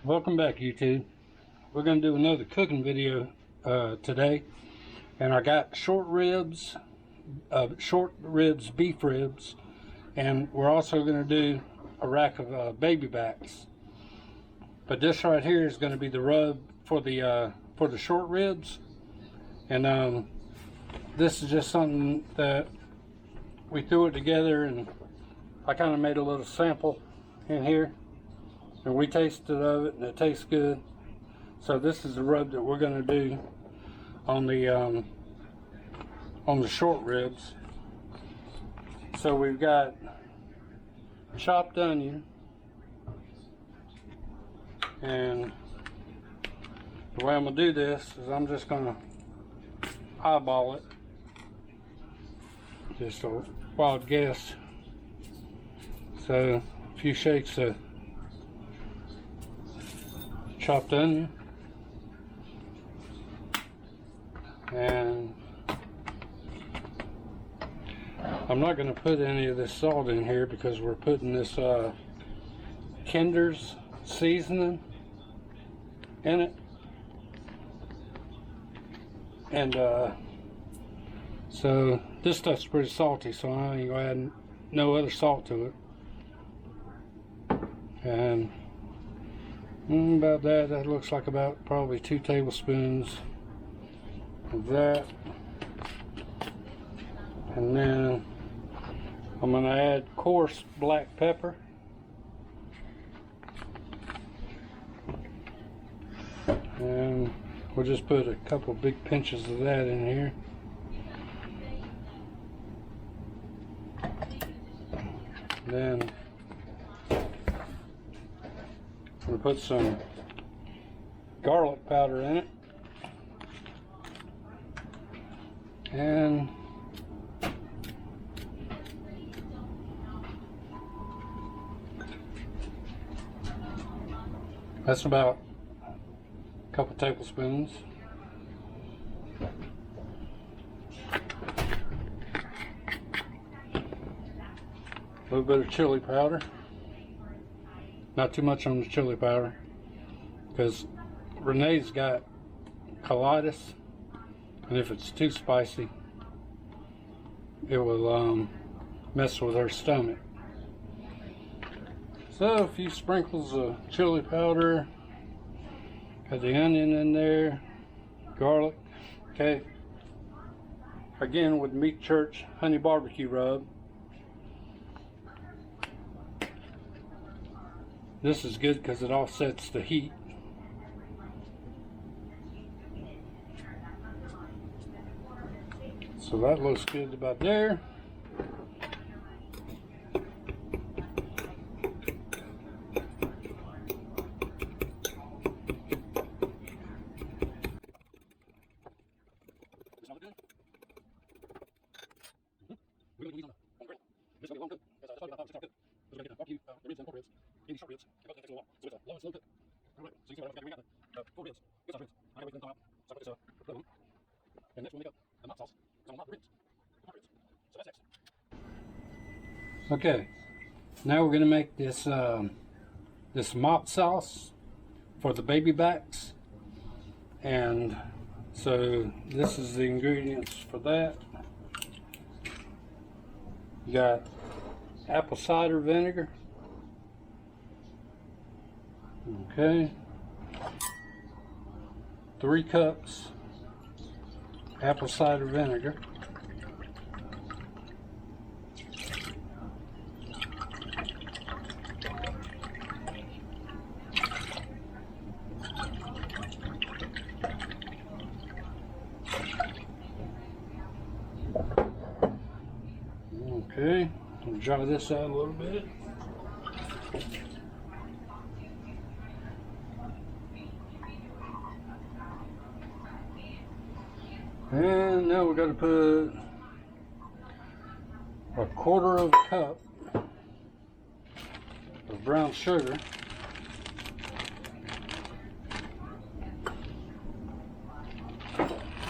Welcome back, YouTube. We're going to do another cooking video today, and I got short ribs, beef ribs, and we're also going to do a rack of baby backs. But this right here is going to be the rub for the short ribs, and this is just something that we threw it together, and I kind of made a little sample in here. And we tasted of it, and it tastes good. So this is the rub that we're going to do on the short ribs. So we've got chopped onion, and the way I'm going to do this is I'm just going to eyeball it. Just a wild guess. So a few shakes of chopped onion, and I'm not going to put any of this salt in here because we're putting this Kinder's seasoning in it, and so this stuff's pretty salty, so I ain't going to add no other salt to it. And about that looks like about probably 2 tablespoons of that. And then I'm going to add coarse black pepper. And we'll just put a couple big pinches of that in here. Then we'll put some garlic powder in it, and that's about a couple tablespoons. A little bit of chili powder. Not too much on the chili powder, because Renee's got colitis, and if it's too spicy, it will mess with her stomach. So a few sprinkles of chili powder, got the onion in there, garlic. Okay, again with Meat Church honey barbecue rub. This is good because it offsets the heat. So that looks good about there. Short ribs. So it's a low and slow cook. All right. So you see what I've got doing now? 4 ribs. Good size ribs. I gotta wait for them to thaw out. So I put this rub on. And next we'll make up the mott sauce. It's on the ribs. The hot ribs. So that's next. Okay. Now we're gonna make this this mott sauce for the baby backs. And so this is the ingredients for that. You got apple cider vinegar. Okay, 3 cups apple cider vinegar, okay, I'll dry this out a little bit. And now we're going to put a 1/4 cup of brown sugar.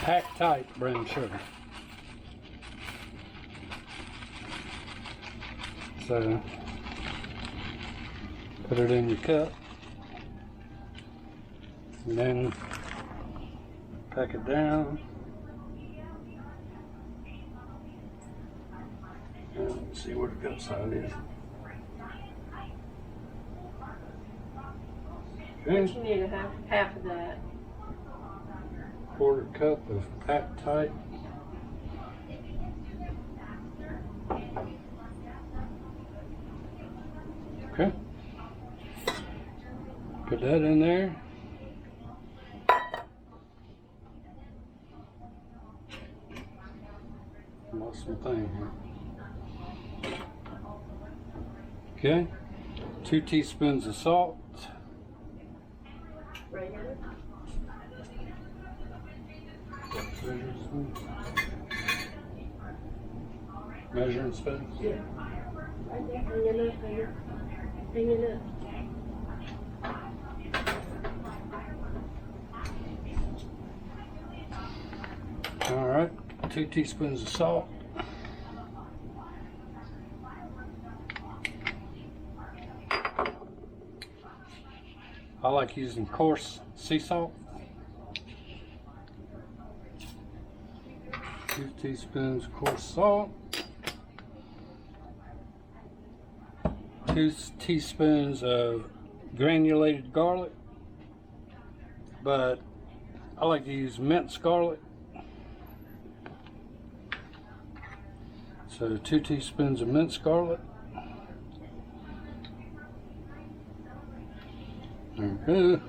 Pack tight brown sugar. So put it in your cup. And then pack it down. Let's see what the outside is. Okay. But you need to have half of that. 1/4 cup of Pactite. Okay. Put that in there. Lost some thing here. Okay. 2 teaspoons of salt. Regular. Measuring spoon? Yeah. Right there. Hang it up, hang it. Hang it up. All right. 2 teaspoons of salt. I like using coarse sea salt. 2 teaspoons coarse salt. 2 teaspoons of granulated garlic, but I like to use minced garlic. So 2 teaspoons of minced garlic. There we go.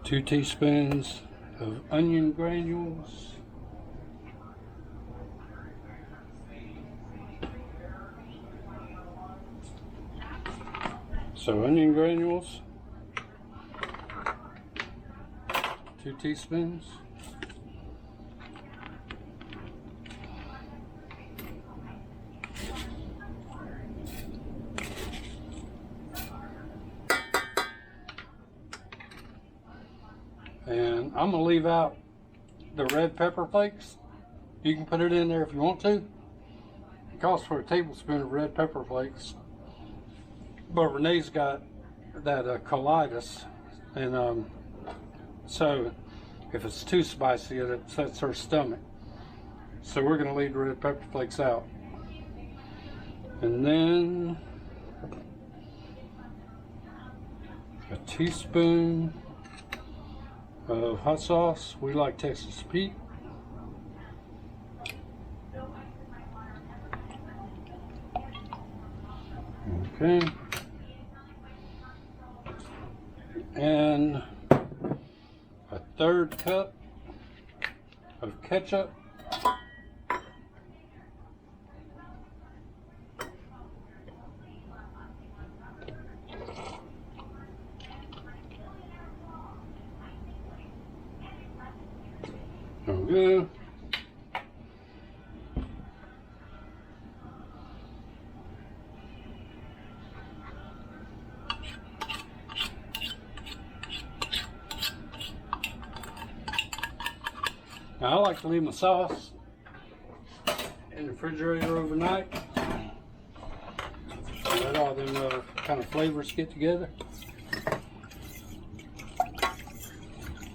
Two teaspoons of onion granules. So onion granules, 2 teaspoons. And I'm gonna leave out the red pepper flakes. You can put it in there if you want to. It calls for a tablespoon of red pepper flakes. But Renee's got that colitis, and so if it's too spicy, it upsets her stomach. So we're gonna leave the red pepper flakes out. And then a teaspoon of hot sauce. We like Texas Pete. Okay. And a 1/3 cup of ketchup. Okay. Now I like to leave my sauce in the refrigerator overnight. Let all them kind of flavors get together.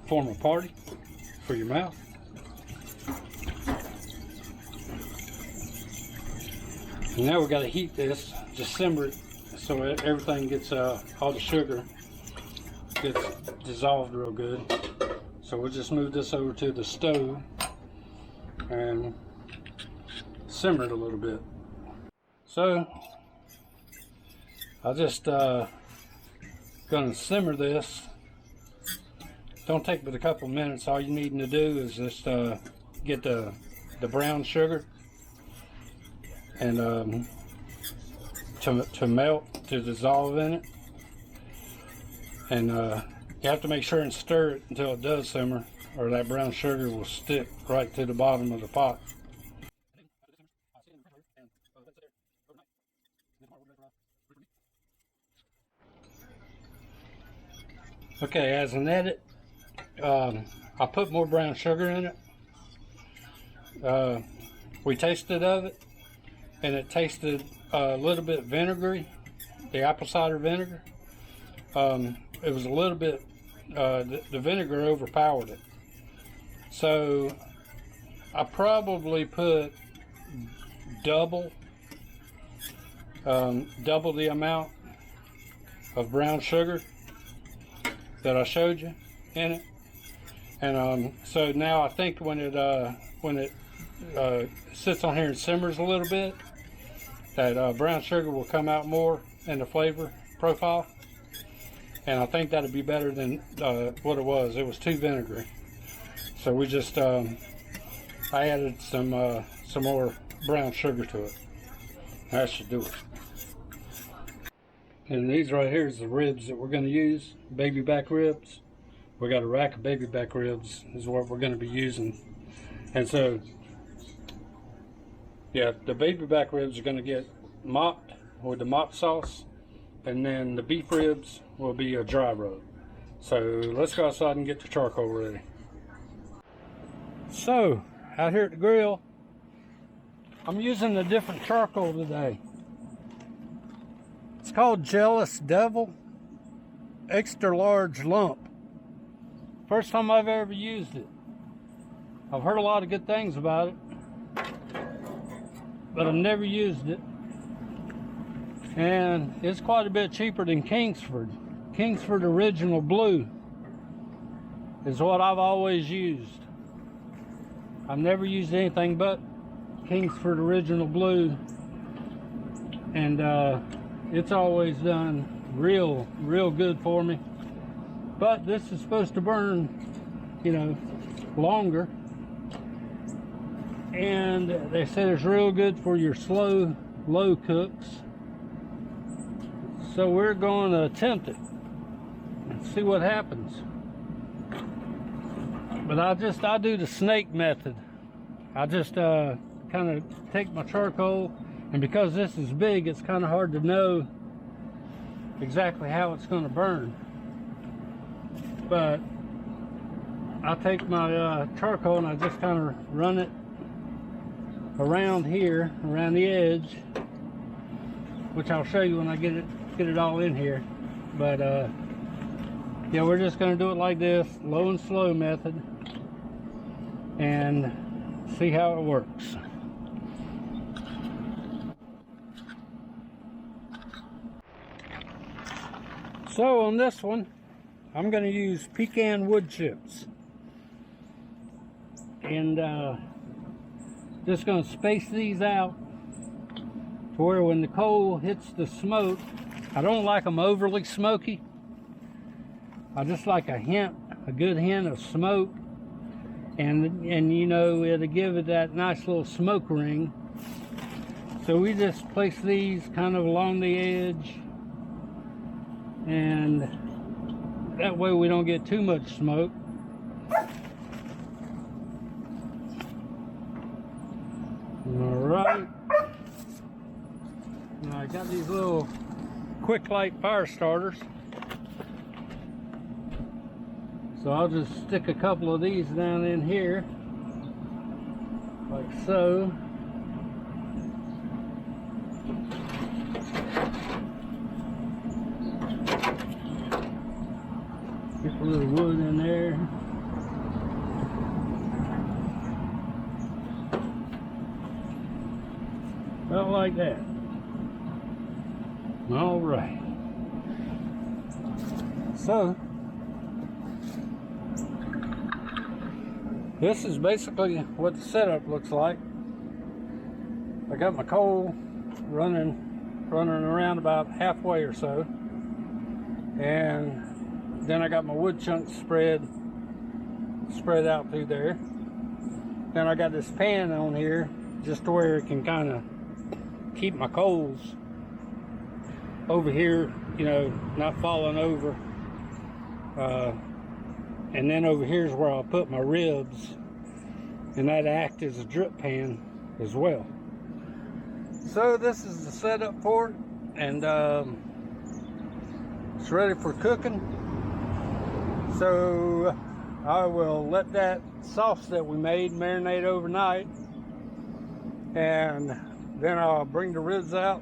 Form a party for your mouth. And now we got to heat this, just simmer it so everything gets, all the sugar gets dissolved real good. So we'll just move this over to the stove and simmer it a little bit. So I'll just gonna simmer this. Don't take but a couple minutes. All you need to do is just get the brown sugar and to melt, to dissolve in it, and you have to make sure and stir it until it does simmer, or that brown sugar will stick right to the bottom of the pot. Okay, as an edit, I put more brown sugar in it. We tasted of it, and it tasted a little bit vinegary, the apple cider vinegar. It was a little bit, the vinegar overpowered it. So I probably put double the amount of brown sugar that I showed you in it. And so now I think when it sits on here and simmers a little bit, that brown sugar will come out more in the flavor profile. And I think that'll be better than what it was. It was too vinegary. So we just, I added some more brown sugar to it. That should do it. And these right here is the ribs that we're going to use, baby back ribs. We got a rack of baby back ribs is what we're going to be using. And so, yeah, the baby back ribs are going to get mopped with the mop sauce, and then the beef ribs will be a dry rub. So let's go outside and get the charcoal ready. So, out here at the grill, I'm using a different charcoal today. It's called Jealous Devil Extra Large Lump. First time I've ever used it. I've heard a lot of good things about it, but I've never used it. And it's quite a bit cheaper than Kingsford. Kingsford Original Blue is what I've always used. I've never used anything but Kingsford Original Blue, and it's always done real good for me. But this is supposed to burn, you know, longer, and they said it's real good for your low cooks. So we're going to attempt it and see what happens. But I do the snake method. I just kind of take my charcoal, and because this is big, it's kind of hard to know exactly how it's going to burn. But I take my charcoal and I just kind of run it around here, around the edge, which I'll show you when I get it all in here. But yeah, we're just going to do it like this, low and slow method, and see how it works. So on this one, I'm going to use pecan wood chips, and just going to space these out to where when the coal hits the smoke, I don't like them overly smoky. I just like a good hint of smoke, and you know, it'll give it that nice little smoke ring. So we just place these kind of along the edge, and that way we don't get too much smoke. All right. Now I got these little quick light fire starters. So I'll just stick a couple of these down in here, like so. Get a little wood in there. About like that. All right. So this is basically what the setup looks like. I got my coal running around about halfway or so, and then I got my wood chunks spread out through there. Then I got this pan on here just to where it can kind of keep my coals over here, you know, not falling over. And then over here is where I'll put my ribs, and that act as a drip pan as well. So this is the setup for it, and it's ready for cooking. So I will let that sauce that we made marinate overnight, and then I'll bring the ribs out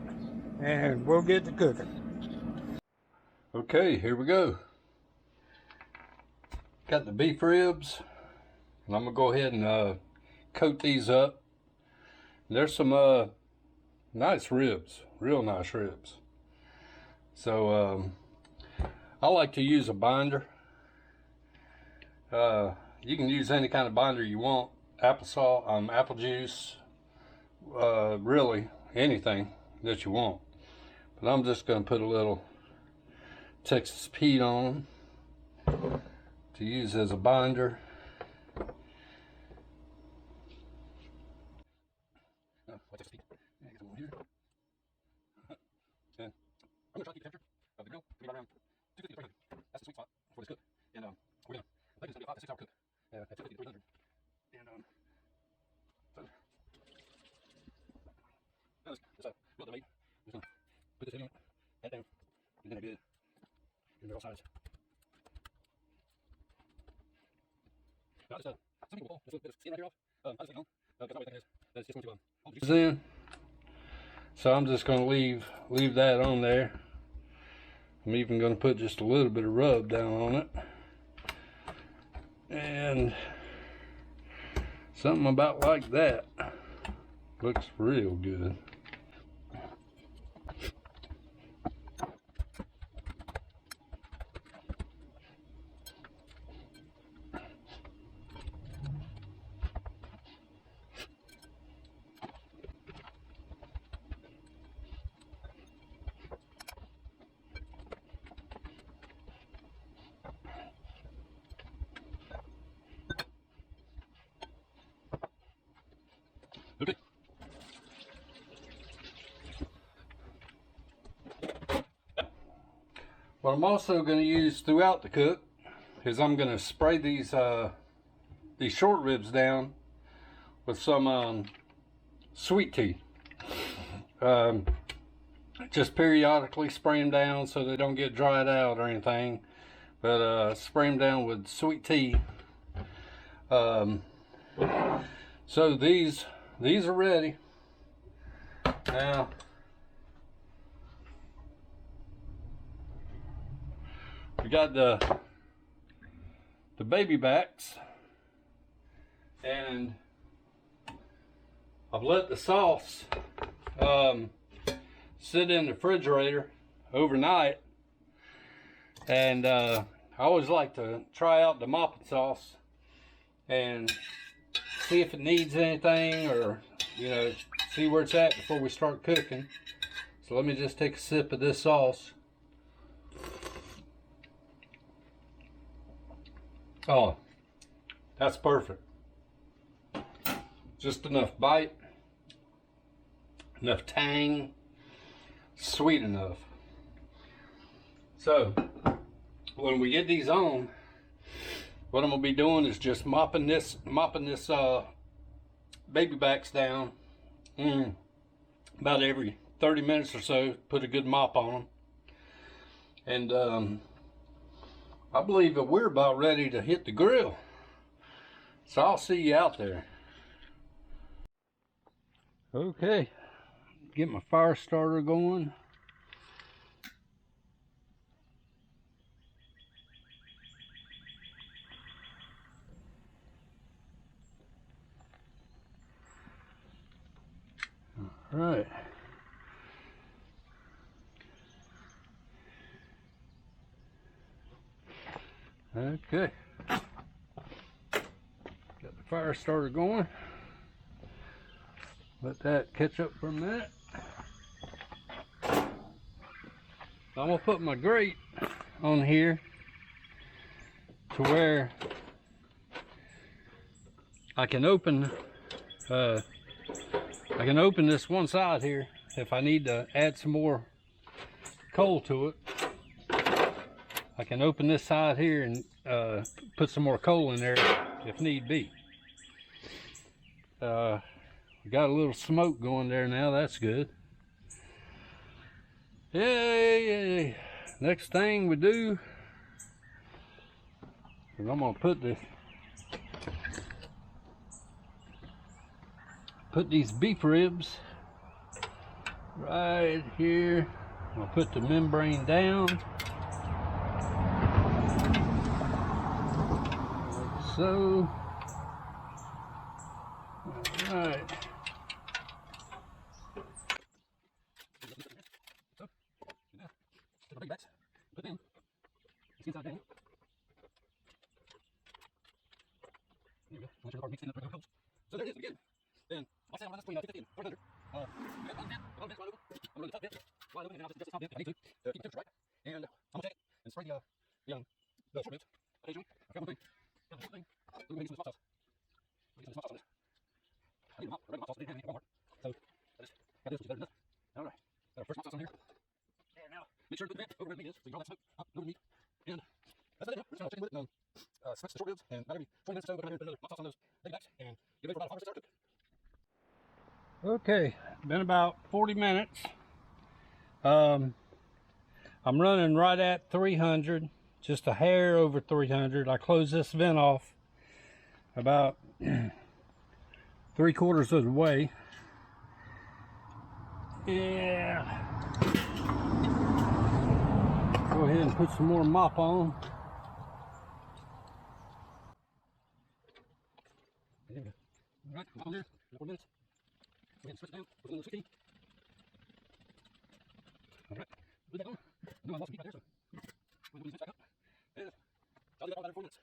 and we'll get to cooking. Okay, here we go. Got the beef ribs, and I'm gonna go ahead and coat these up. There's some nice ribs, real nice ribs. So I like to use a binder. You can use any kind of binder you want, apple juice, really anything that you want. But I'm just gonna put a little Texas Pete on them to use as a binder. And I'm gonna try to keep the temperature of the grill to be right around 250 to 300. That's the sweet spot for this cook. And we're gonna, I think it's gonna be a 5 to 6 hour cook at 250 to 300. And so now let's build the meat. I'm just gonna put this in, head down, and then I did in the all sides. Now just some people will pull just a bit of skin right here off. I just leave it on because my way thinking is that it's just going to hold the juices in. So I'm just going to leave that on there. I'm even going to put just a little bit of rub down on it. And something about like that. Looks real good. Okay. What I'm also going to use throughout the cook is I'm going to spray these short ribs down with some sweet tea. Just periodically spray them down so they don't get dried out or anything, but spray them down with sweet tea. So these are ready. Now we got the baby backs, and I've let the sauce sit in the refrigerator overnight, and I always like to try out the mopping sauce and see if it needs anything, or see where it's at before we start cooking. So let me just take a sip of this sauce. Oh, that's perfect. Just enough bite, enough tang, sweet enough. So when we get these on, what I'm gonna be doing is just mopping this baby backs down. About every 30 minutes or so, put a good mop on them. And I believe that we're about ready to hit the grill. So I'll see you out there. Okay, get my fire starter going. All right. Okay. Got the fire starter going. Let that catch up for a minute. I'm gonna put my grate on here to where I can open this one side here if I need to add some more coal to it. I can open this side here and put some more coal in there if need be. We got a little smoke going there now, that's good. Yay! Next thing we do is I'm gonna put these beef ribs right here. I'm gonna put the membrane down. so. All right. So, yeah, the big bats, put in, it's inside down. There we go. Make sure the bar mixed in up regular holes. So there it is again. Then I'll say I'll run this between 50 and 400. Got one bit wide open. I'm going to the top bit wide open, and then I'll just adjust the top bit if I need to keep the temperature right. And I'm gonna take it and spray the short bits occasionally. I've got one thing. Got one thing. We're gonna get some of this hot sauce. We're gonna get some hot sauce on this. I need the regular hot sauce. I didn't have any at Walmart, so I just got this, which is better than nothing. All right. Got our first hot sauce on here. And now make sure to put the vent over where the meat is, so you draw that smoke up over the meat. And that's it. We're just gonna chicken with it. Switch the short ribs, and about every 20 minutes or so, we're gonna put another hot sauce on those baby backs, and get ready for about 5 or 6 hours to cook. Okay, been about 40 minutes. I'm running right at 300, just a hair over 300. I closed this vent off about 3/4 of the way. Yeah. Go ahead and put some more mop on. There we go. All right, mop on there. 4 minutes. Go ahead and switch it down. Put it on the 16. All right. Put that on. I know I lost some heat right there, so we'll put these back up. And I'll do that all about every 4 minutes.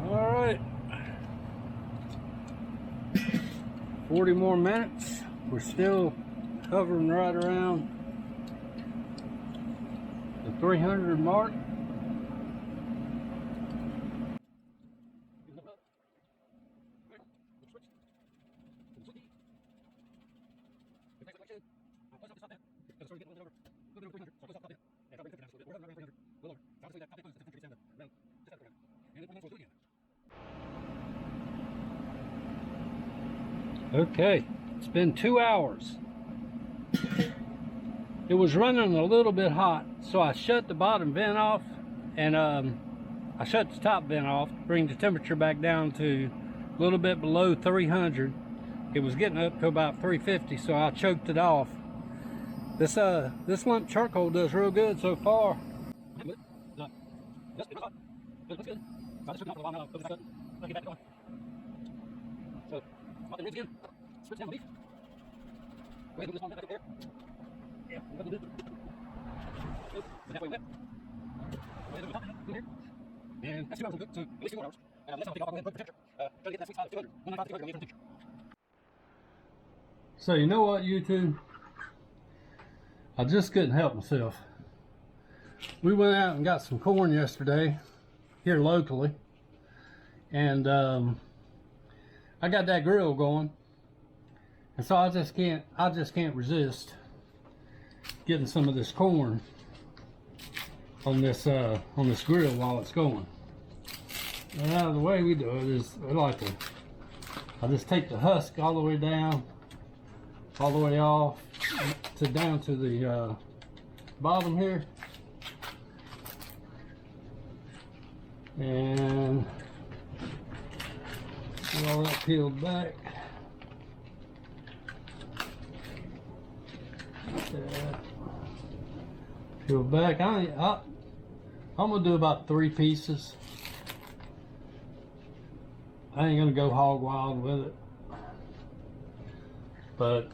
All right. 40 more minutes. We're still hovering right around the 300 mark. Okay, it's been 2 hours. It was running a little bit hot, so I shut the bottom vent off, and I shut the top vent off, bring the temperature back down to a little bit below 300. It was getting up to about 350, so I choked it off. This lump charcoal does real good so far. That's good. That's good. So I just took it off for a while now. Let me get back going. So, pop the ribs again. Switch down the beef. Go ahead and move this one back up there. Yeah, we'll do it. Good. It's halfway wet. Go ahead and move it up in here. And that's 2 hours of cook, so at least 2 more hours. Next time I'll take off, I'll go ahead and put the temperature. Try to get that sweet spot of 200. 195 to 200, I'm getting temperature. So you know what, YouTube? I just couldn't help myself. We went out and got some corn yesterday here locally, and I got that grill going, and so I just can't resist getting some of this corn on this grill while it's going. And the way we do it is I just take the husk all the way down, all the way off to down to the bottom here, and get all that peeled back. Peeled back. I'm gonna do about 3 pieces. I ain't gonna go hog wild with it, but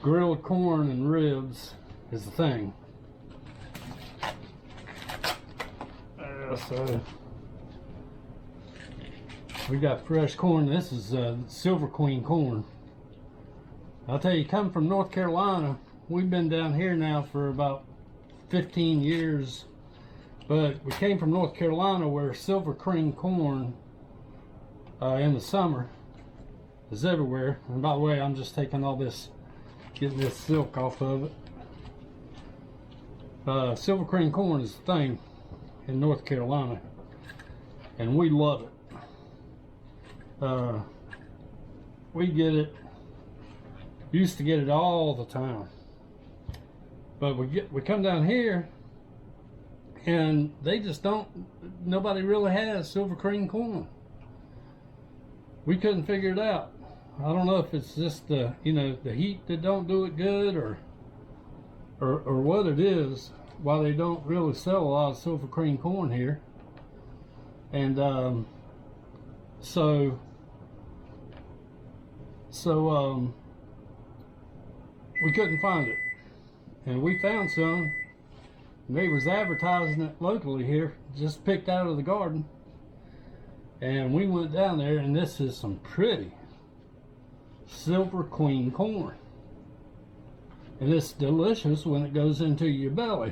grilled corn and ribs is the thing. So we got fresh corn. This is Silver Queen corn. I'll tell you, coming from North Carolina, we've been down here now for about 15 years, but we came from North Carolina where Silver Queen corn in the summer is everywhere. And by the way, I'm just taking all this, getting this silk off of it. Silver Queen corn is the thing in North Carolina, and we love it. We get it, used to get it all the time, but we come down here and they just don't, nobody really has Silver Queen corn. We couldn't figure it out. I don't know if it's just the, you know, the heat that don't do it good, or or what it is, why they don't really sell a lot of silver cream corn here. And so we couldn't find it, and we found some. They was advertising it locally here, just picked out of the garden, and we went down there, and this is some pretty silver queen corn, and it's delicious when it goes into your belly,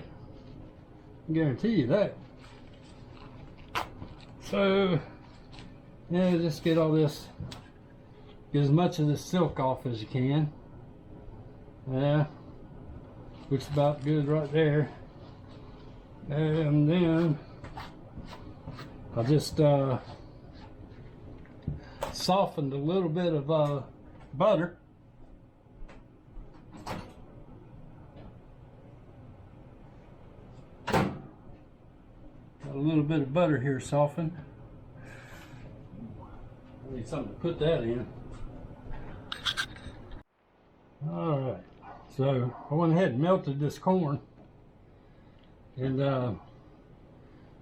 I guarantee you that. So yeah, just get all this, get as much of this silk off as you can. Yeah, which is about good right there. And then I just softened a little bit of butter. Got a little bit of butter here softened. I need something to put that in. Alright, so I went ahead and melted this corn, and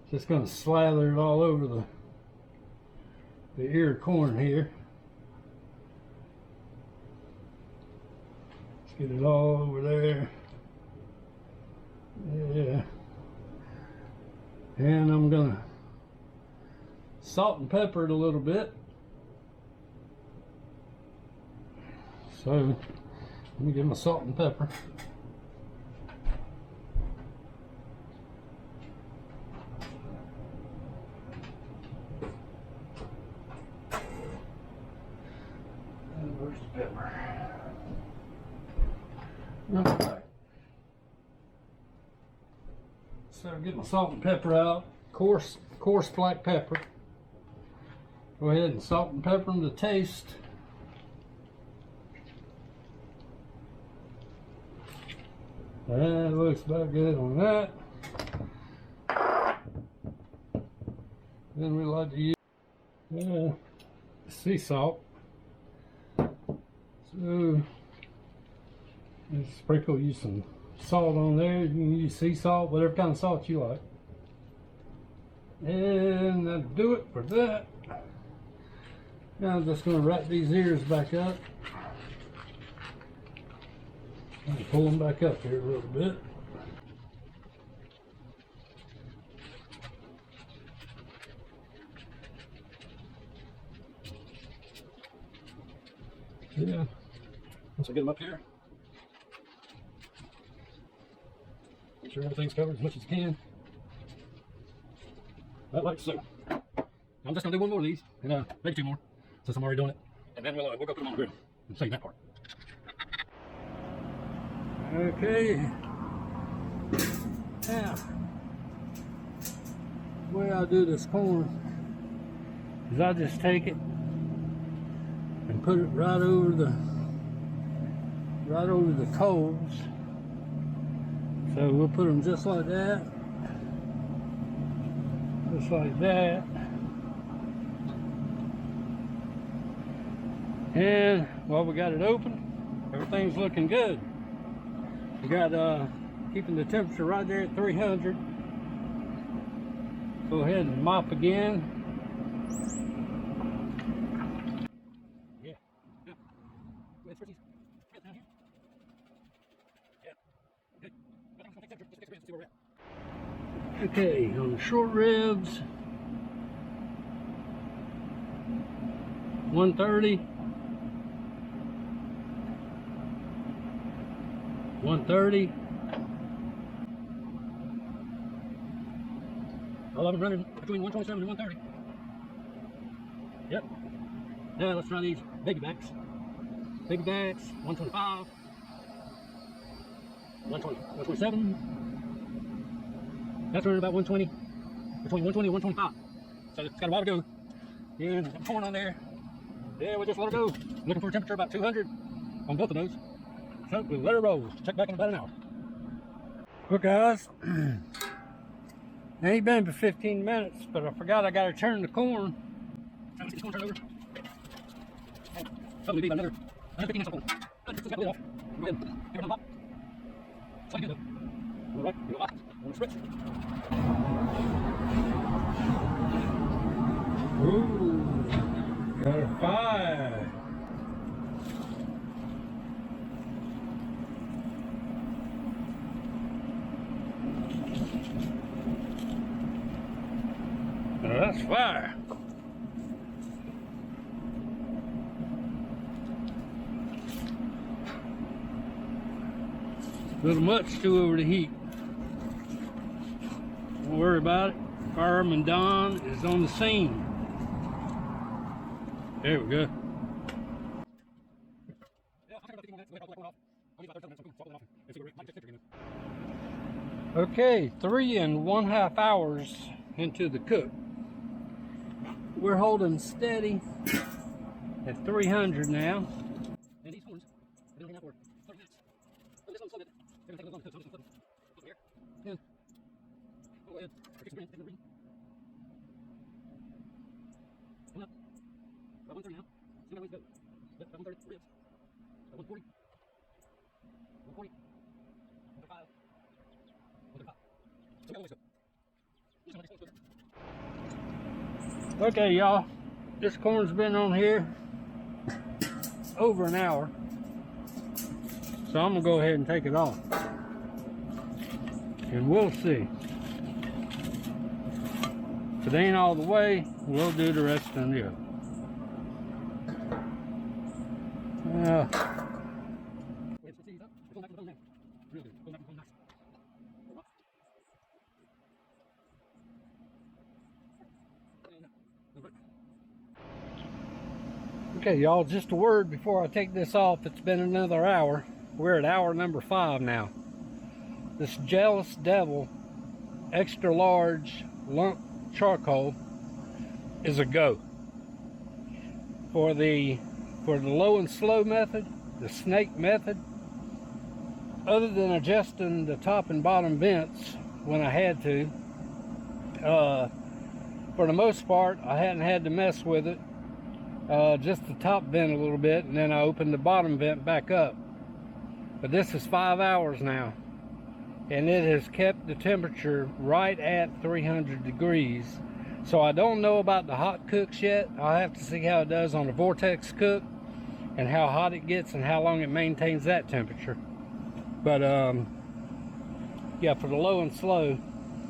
just going to slather it all over the ear of corn here. Let's get it all over there. Yeah. And I'm going to salt and pepper it a little bit. So let me get my salt and pepper. And where's the pepper? Alright. So get my salt and pepper out. Coarse black pepper. Go ahead and salt and pepper them to taste. That looks about good on that. Then we like to use sea salt. So just sprinkle you some salt on there. You can use sea salt, whatever kind of salt you like. And that'll do it for that. Now I'm just going to wrap these ears back up. And pull them back up here a little bit. Yeah, once I get them up here, make sure everything's covered as much as you can. I'd like so. I'm just going to do one more of these, and maybe two more, since I'm already doing it. And then we'll go put them on the grill and save that part. Okay. Now, the way I do this corn is I just take it and put it right over the coals. So we'll put them just like that, just like that. And while we got it open, everything's looking good. We got keeping the temperature right there at 300. Go ahead and mop again. Yeah. Wait for these. Get down here. Yeah. Good. I'm just gonna take temperature. Just see where we're at. Okay, on the short ribs, 130. 130. All of them running between 127 and 130. Yep. Now let's try these baby backs. Baby backs, 125, 120, 127. That's running about 120, between 120 and 125. So it's got a while to go. Yeah, some corn on there. Yeah, we'll just let it go. Looking for a temperature about 200 on both of those. So we'll let it roll. Check back in about an hour. Well, guys, it ain't been for 15 minutes, but I forgot I got to turn the corn. Let's get this corn turned over. Probably be about another 15 minutes of corn. Just got the lid off. Go ahead. Give it a hop. Ooh, got a 5. Now that's fire. A little much to over the heat. Don't worry about it. Fireman Don is on the scene. There we go. Okay, 3.5 hours into the cook. We're holding steady at 300 now. And these horns have been holding out for 30 minutes. Oh, this one's so good. They're going to take a long time, so I'm just going to put them here. And go ahead. Fix the green, take the green. Come up. About 130 now. See how ways to go. Yep, about 130 ribs. About 140. 140. 135. 135. So how ways go. Okay, y'all, this corn's been on here over an hour, so I'm gonna go ahead and take it off and we'll see. If it ain't all the way, we'll do the rest on the other. Okay, y'all, just a word before I take this off. It's been another hour. We're at hour number 5 now. This Jealous Devil extra large lump charcoal is a go. For the low and slow method, the snake method, other than adjusting the top and bottom vents when I had to, for the most part I hadn't had to mess with it. Just the top vent a little bit, and then I opened the bottom vent back up. But this is 5 hours now, and it has kept the temperature right at 300 degrees. So I don't know about the hot cooks yet. I'll have to see how it does on the vortex cook and how hot it gets and how long it maintains that temperature. But yeah, for the low and slow,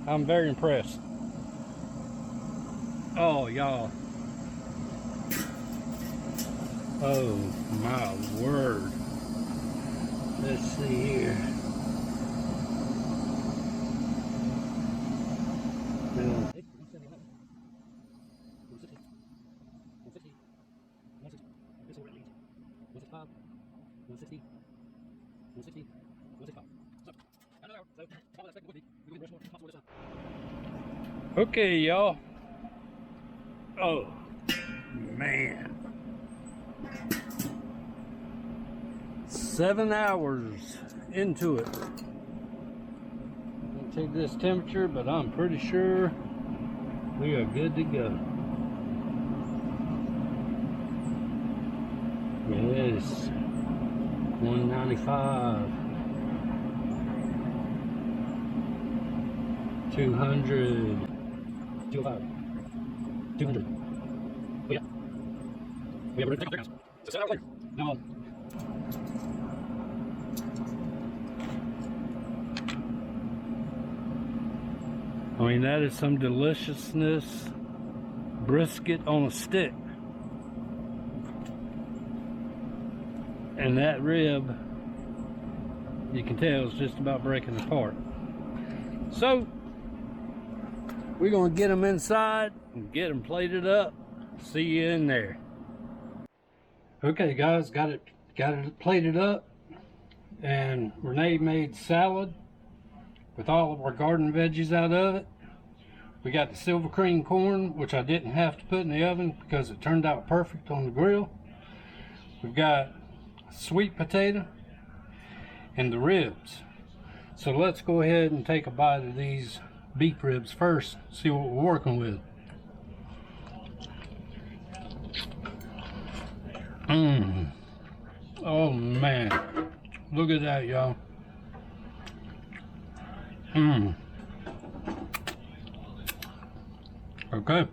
I'm very impressed. Oh, y'all. Oh my word. Let's see here. Okay, y'all. Oh man. 7 hours into it. I'll take this temperature, but I'm pretty sure we are good to go. Yes, 195, 200, 205, 200. Oh yeah. Oh yeah, we're gonna take off there now. So 7 hours later. Now, I mean, that is some deliciousness. Brisket on a stick. And that rib, you can tell, is just about breaking apart. So, we're gonna get them inside and get them plated up. See you in there. Okay guys, got it plated up, and Renee made salad with all of our garden veggies out of it. We got the silver cream corn, which I didn't have to put in the oven because it turned out perfect on the grill. We've got sweet potato and the ribs. So let's go ahead and take a bite of these beef ribs first, see what we're working with. Oh man, look at that, y'all. Mmm. Okay.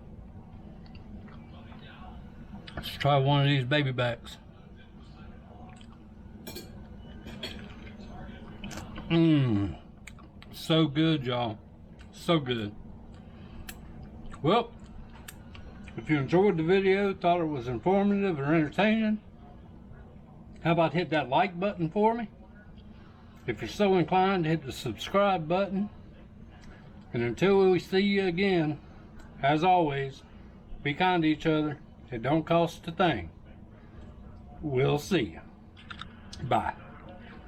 Let's try one of these baby backs. Mmm. So good, y'all. So good. Well, if you enjoyed the video, thought it was informative or entertaining, how about hit that like button for me? If you're so inclined, hit the subscribe button. And until we see you again, as always, be kind to each other. It don't cost a thing. We'll see you. Bye.